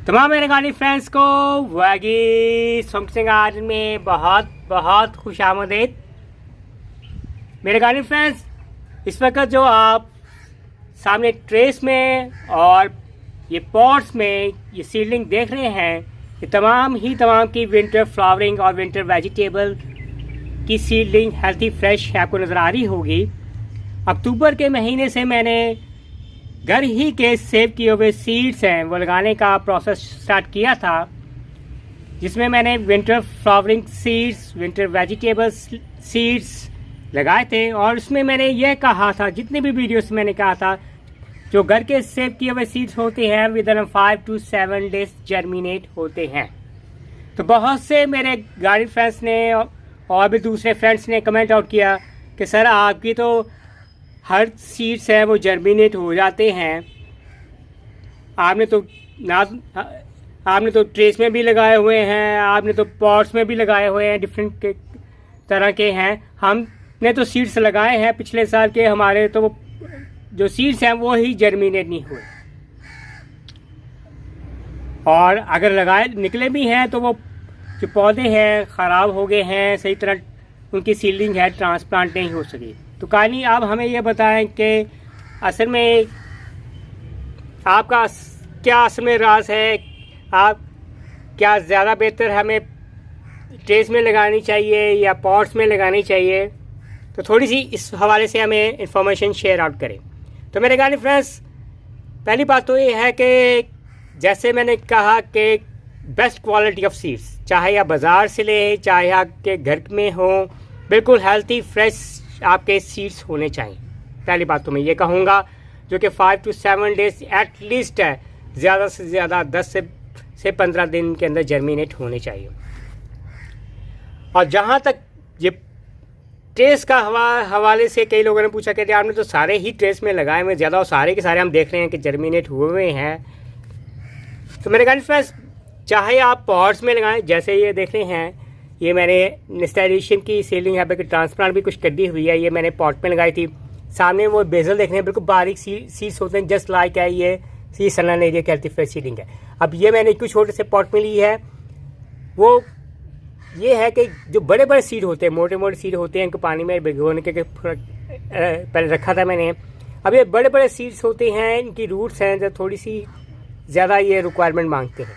तमाम मेरे gardening friends को वागी सोमसिंह गार्डन में बहुत बहुत खुश आमदीद। मेरे गार्डनिंग फ्रेंड्स, इस वक्त जो आप सामने ट्रेस में और ये पॉट्स में ये सीडलिंग देख रहे हैं, ये तमाम की विंटर फ्लावरिंग और विंटर वेजिटेबल की सीडलिंग हेल्थी फ्रेश आपको नज़र आ रही होगी। अक्टूबर के महीने से मैंने घर ही के सेव किए हुए सीड्स हैं वो लगाने का प्रोसेस स्टार्ट किया था, जिसमें मैंने winter flowering seeds, winter vegetable seeds लगाए थे। और उसमें मैंने यह कहा था, जितने भी वीडियोस मैंने कहा था, जो घर के सेव किए हुए सीड्स होते हैं with in 5 to 7 days germinate होते हैं। तो बहुत से मेरे गार्डनिंग फ्रेंड्स ने और भी दूसरे फ्रेंड्स ने कमेंट आउट किया कि सर आपकी तो हर सीड्स है वो जर्मिनेट हो जाते हैं, आपने तो ट्रेस में भी लगाए हुए हैं, आपने तो पॉट्स में भी लगाए हुए हैं, डिफरेंट तरह के हैं। हमने तो सीड्स लगाए हैं पिछले साल के, हमारे तो जो सीड्स हैं वो ही जर्मिनेट नहीं हुए, और अगर लगाए निकले भी हैं तो वो जो पौधे हैं ख़राब हो गए हैं, सही तरह उनकी सीडलिंग है ट्रांसप्लांट नहीं हो सकी। तो कहानी आप हमें ये बताएं कि असल में आपका क्या असल में राज है, आप क्या ज़्यादा बेहतर हमें ट्रेस में लगानी चाहिए या पॉट्स में लगानी चाहिए, तो थोड़ी सी इस हवाले से हमें इंफॉर्मेशन शेयर आउट करें। तो मेरे गार्डनिंग फ्रेंड्स, पहली बात तो ये है कि जैसे मैंने कहा कि बेस्ट क्वालिटी ऑफ सीड्स, चाहे आप बाज़ार से लें चाहे आपके घर में हो, बिल्कुल हेल्थी फ्रेश आपके सीड्स होने चाहिए। पहली बात तो मैं ये कहूँगा, जो कि 5 to 7 डेज एट लीस्ट है, ज़्यादा से ज़्यादा 10 से 15 दिन के अंदर जर्मिनेट होने चाहिए। और जहाँ तक ये ट्रेस का हवाले से कई लोगों ने पूछा कि आपने तो सारे ही ट्रेस में लगाए हुए ज़्यादा, और सारे के सारे हम देख रहे हैं कि जर्मिनेट हुए हुए हैं। तो मेरे गार्डनिंग फ्रेंड्स, चाहे आप पॉट्स में लगाएं, जैसे ये देख रहे हैं, ये मैंने नेस्टेरिशियम की सीडलिंग यहाँ पे ट्रांसप्लांट भी कुछ कर दी हुई है, ये मैंने पॉट में लगाई थी। सामने वो बेजल देख रहे हैं, बिल्कुल बारीक सीड्स होते हैं, जस्ट लाइक है ये सी सनन एरिया की हेल्थी फ्रेश सीडलिंग है। अब ये मैंने कुछ छोटे से पॉट में ली है, वो ये है कि जो बड़े बड़े सीड होते हैं, मोटे मोटे सीड होते हैं, इनको पानी में भिगोने के पहले रखा था मैंने। अब ये बड़े बड़े सीड्स होते हैं, इनकी रूट्स हैं जो थोड़ी सी ज़्यादा ये रिक्वायरमेंट मांगते हैं,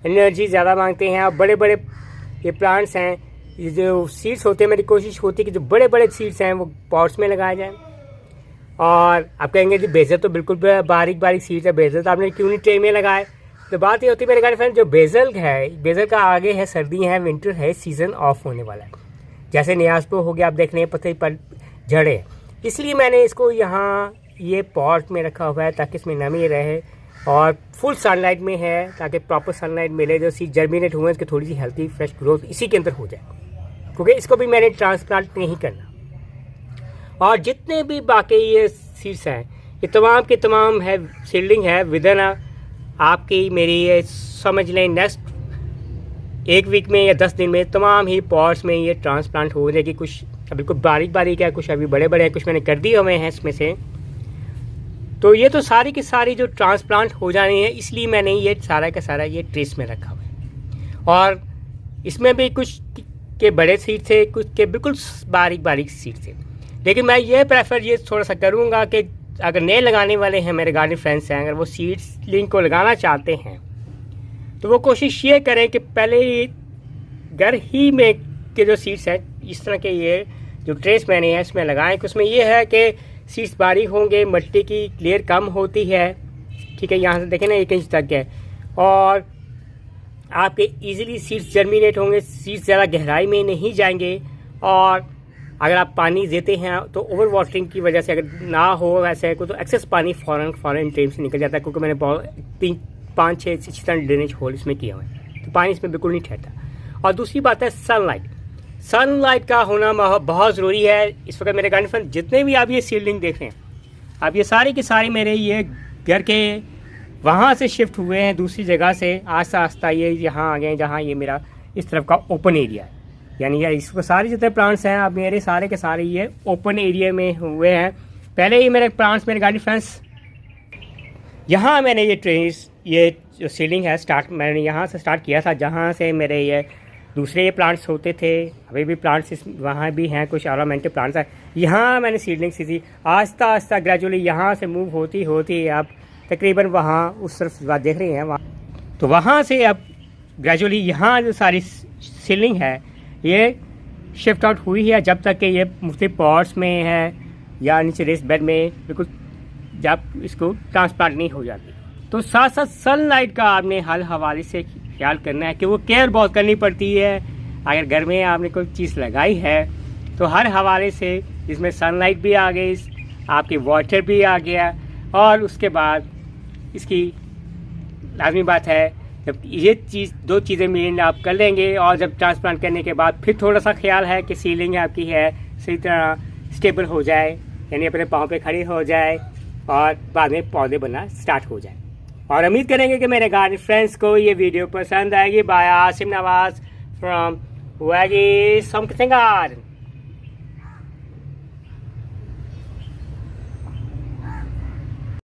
एनर्जी ज़्यादा मांगते हैं। और बड़े बड़े ये प्लांट्स हैं, ये जो सीड्स होते हैं, मेरी कोशिश होती है कि जो बड़े बड़े सीड्स हैं वो पॉट्स में लगाए जाएं। और आप कहेंगे कि बेजल तो बिल्कुल बारीक बारीक सीड्स है, बेजल तो आपने क्यों नहीं ट्रे में लगाए। तो बात ये होती है मेरे गार्डनिंग फ्रेंड, जो बेजल है, बेजल का आगे है सर्दी है, विंटर है, सीज़न ऑफ होने वाला है। जैसे नियासपो हो गया, आप देख रहे हैं पत्ते पर झड़े, इसलिए मैंने इसको यहाँ ये पॉट में रखा हुआ है ताकि इसमें नमी रहे और फुल सनलाइट में है, ताकि प्रॉपर सनलाइट मिले। जो सीड जर्मिनेट हुए इसकी थोड़ी सी हेल्थी फ्रेश ग्रोथ इसी के अंदर हो जाए, क्योंकि इसको भी मैंने ट्रांसप्लांट नहीं करना। और जितने भी बाकी ये सीड्स हैं, ये तमाम के तमाम है सीडलिंग है विदिन आपकी मेरी ये समझ लें नेक्स्ट 1 वीक में या 10 दिन में तमाम ही पॉट्स में ये ट्रांसप्लांट हो जाएगी। कुछ बिल्कुल बारीक बारीक है, कुछ अभी बड़े बड़े हैं, कुछ मैंने कर दिए हुए हैं इसमें से। तो ये तो सारी की सारी जो ट्रांसप्लांट हो जानी है, इसलिए मैंने ये सारा का सारा ये ट्रेस में रखा हुआ है। और इसमें भी कुछ के बड़े सीड थे, कुछ के बिल्कुल बारीक बारीक सीड थे। लेकिन मैं ये प्रेफर ये थोड़ा सा करूँगा कि अगर नए लगाने वाले हैं मेरे गार्डनिंग फ्रेंड्स हैं, अगर वो सीड्लिंग को लगाना चाहते हैं, तो वो कोशिश ये करें कि पहले ही घर ही में के जो सीड्स हैं, इस तरह के ये जो ट्रेस मैंने है इसमें लगाएं। कि उसमें ये है कि सीड्स बारीक होंगे, मिट्टी की लेयर कम होती है, ठीक है, यहाँ से देखें ना 1 इंच तक है, और आपके इजीली सीड्स जर्मिनेट होंगे, सीड्स ज़्यादा गहराई में नहीं जाएंगे। और अगर आप पानी देते हैं तो ओवर वाटरिंग की वजह से अगर ना हो वैसे को, तो एक्सेस पानी फ़ौरन टाइम से निकल जाता है, क्योंकि मैंने 5-6 इस तरह ड्रेनेज होल इसमें किया हुआ है, तो पानी इसमें बिल्कुल नहीं ठहरता। और दूसरी बात है सनलाइट का होना बहुत ज़रूरी है। इस वक्त मेरे गार्डनिंग फ्रेंड, जितने भी आप ये सीडलिंग देख रहे हैं, अब ये सारी की सारी मेरे ये घर के वहाँ से शिफ्ट हुए हैं, दूसरी जगह से आस्ता आस्ता ये यहाँ आ गए, जहाँ ये मेरा इस तरफ का ओपन एरिया है। यानी यार इसको सारे जितने प्लांट्स हैं अब मेरे सारे के सारे ये ओपन एरिया में हुए हैं। पहले ही मेरे प्लांट्स, मेरे गार्डनिंग फ्रेंड्स, यहाँ मैंने ये ट्रेस, ये जो सीलिंग है स्टार्ट मैंने यहाँ से स्टार्ट किया था, जहाँ से मेरे ये दूसरे प्लांट्स होते थे। अभी भी प्लांट्स वहाँ भी हैं, कुछ ऑर्नामेंटल प्लांट्स हैं। यहाँ मैंने सीडलिंग सी थी, आहिस्ता आहिस्ता ग्रेजुअली यहाँ से मूव होती होती अब तकरीबन वहाँ उस तरफ बात देख रही हैं वहाँ, तो वहाँ से अब ग्रेजुअली यहाँ जो सारी सीलिंग है ये शिफ्ट आउट हुई है, जब तक कि ये मुख्तलिफ पॉट्स में है या नीचे रेस बेड में बिल्कुल जब इसको ट्रांसप्लांट नहीं हो जाती। तो साथ साथ सनलाइट का आपने हर हवाले से ख्याल करना है कि वो केयर बहुत करनी पड़ती है। अगर घर में आपने कोई चीज़ लगाई है तो हर हवाले से इसमें सनलाइट भी आ गई, आपकी वाटर भी आ गया, और उसके बाद इसकी लाजमी बात है जब ये चीज़ दो चीज़ें मेन आप कर लेंगे, और जब ट्रांसप्लांट करने के बाद फिर थोड़ा सा ख्याल है कि सीलिंग आपकी है सही तरह स्टेबल हो जाए, यानी अपने पाँव पे खड़ी हो जाए, और बाद में पौधे बनना स्टार्ट हो जाए। और उम्मीद करेंगे कि मेरे गार्डन फ्रेंड्स को ये वीडियो पसंद आएगी। बाय आसिम नवाज फ्रॉम वागी समथिंग गार्डन।